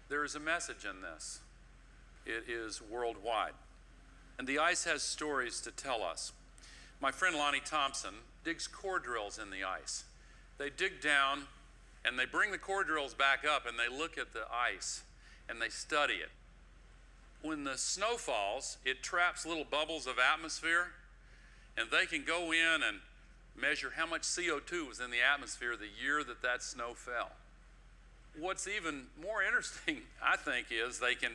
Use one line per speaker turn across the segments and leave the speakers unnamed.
there is a message in this. It is worldwide. And the ice has stories to tell us. My friend Lonnie Thompson digs core drills in the ice. They dig down and they bring the core drills back up and they look at the ice and they study it. When the snow falls, it traps little bubbles of atmosphere, and they can go in and measure how much CO2 was in the atmosphere the year that that snow fell. What's even more interesting, I think, is they can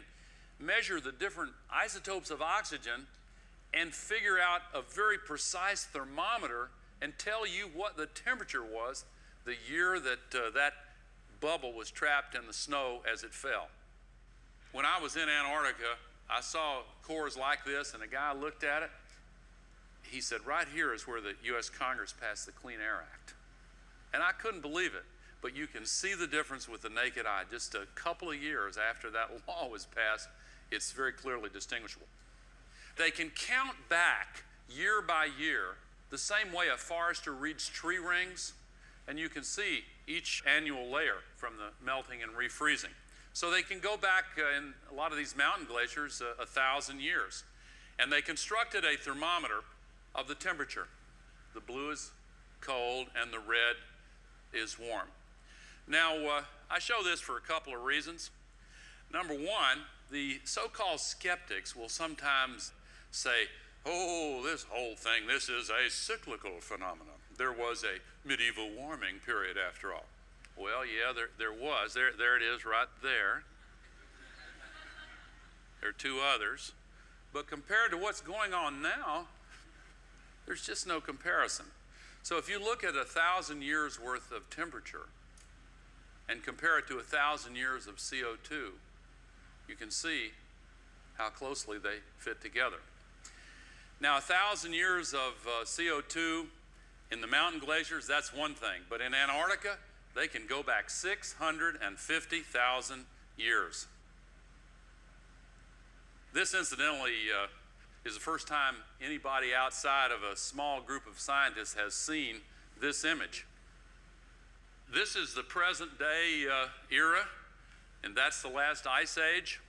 measure the different isotopes of oxygen and figure out a very precise thermometer and tell you what the temperature was the year that that bubble was trapped in the snow as it fell. When I was in Antarctica, I saw cores like this, and a guy looked at it. He said, right here is where the U.S. Congress passed the Clean Air Act. And I couldn't believe it, but you can see the difference with the naked eye. Just a couple of years after that law was passed, it's very clearly distinguishable. They can count back year by year the same way a forester reads tree rings, and you can see each annual layer from the melting and refreezing. So they can go back in a lot of these mountain glaciers 1,000 years. And they constructed a thermometer of the temperature. The blue is cold and the red is warm. Now, I show this for a couple of reasons. Number one, the so-called skeptics will sometimes say, oh, this whole thing, this is a cyclical phenomenon. There was a medieval warming period after all. Well, yeah, there was. There it is right there. There are two others. But compared to what's going on now, there's just no comparison. So if you look at 1,000 years worth of temperature and compare it to 1,000 years of CO2, you can see how closely they fit together. Now, 1,000 years of CO2 in the mountain glaciers, that's one thing. But in Antarctica, they can go back 650,000 years. This, incidentally, is the first time anybody outside of a small group of scientists has seen this image. This is the present day era, and that's the last ice age.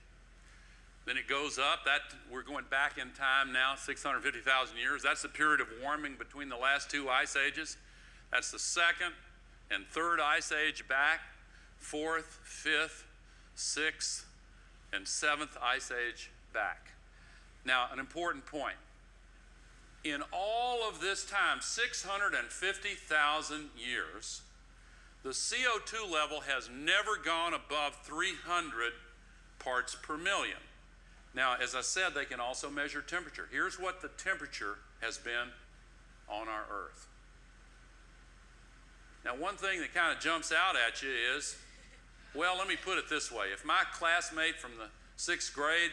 Then it goes up. We're going back in time now, 650,000 years. That's the period of warming between the last two ice ages. That's the second and third ice age back, fourth, fifth, sixth, and seventh ice age back. Now, an important point. In all of this time, 650,000 years, the CO2 level has never gone above 300 parts per million. Now, as I said, they can also measure temperature. Here's what the temperature has been on our Earth. Now, one thing that kind of jumps out at you is, well, let me put it this way. If my classmate from the 6th grade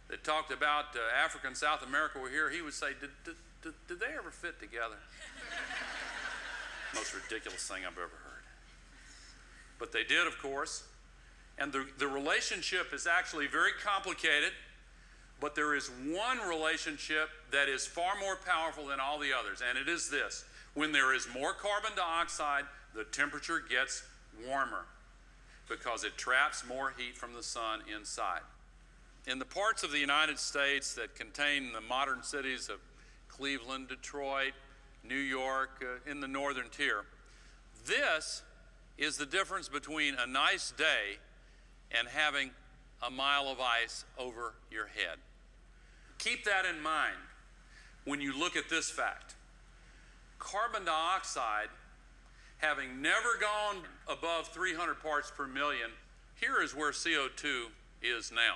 that talked about Africa and South America were here, he would say, did they ever fit together? Most ridiculous thing I've ever heard. But they did, of course. And the relationship is actually very complicated, but there is one relationship that is far more powerful than all the others, and it is this. When there is more carbon dioxide, the temperature gets warmer because it traps more heat from the sun inside. In the parts of the United States that contain the modern cities of Cleveland, Detroit, New York, in the northern tier, this is the difference between a nice day and having a mile of ice over your head. Keep that in mind when you look at this fact. Carbon dioxide, having never gone above 300 parts per million, here is where CO2 is now.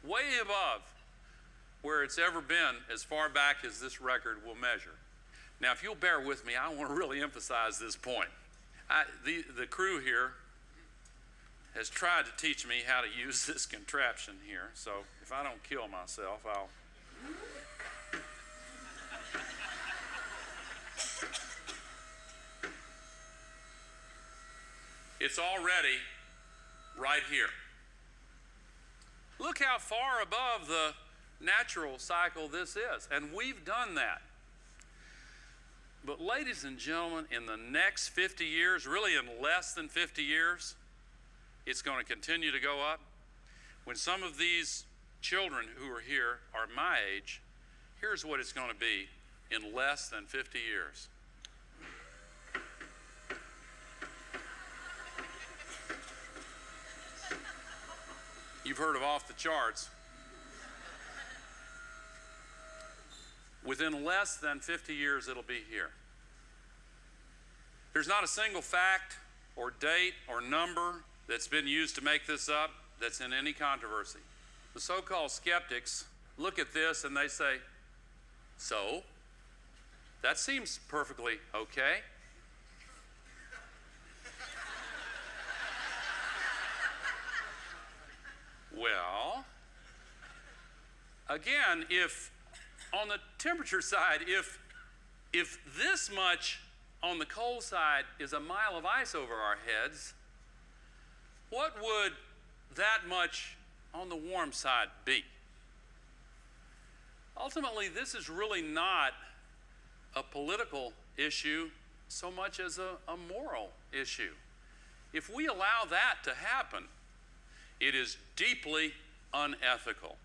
Way above where it's ever been as far back as this record will measure. Now, if you'll bear with me, I want to really emphasize this point. The crew here has tried to teach me how to use this contraption here, so if I don't kill myself, I'll... It's already right here. Look how far above the natural cycle this is, and we've done that. But ladies and gentlemen, in the next 50 years, really in less than 50 years, it's going to continue to go up. When some of these children who are here are my age, here's what it's going to be in less than 50 years. You've heard of off the charts. Within less than 50 years, it'll be here. There's not a single fact or date or number that's been used to make this up that's in any controversy. The so-called skeptics look at this and they say, so? That seems perfectly okay. Well, again, if on the temperature side, if this much on the cold side is a mile of ice over our heads, what would that much on the warm side be? Ultimately, this is really not a political issue so much as a moral issue. If we allow that to happen, it is deeply unethical.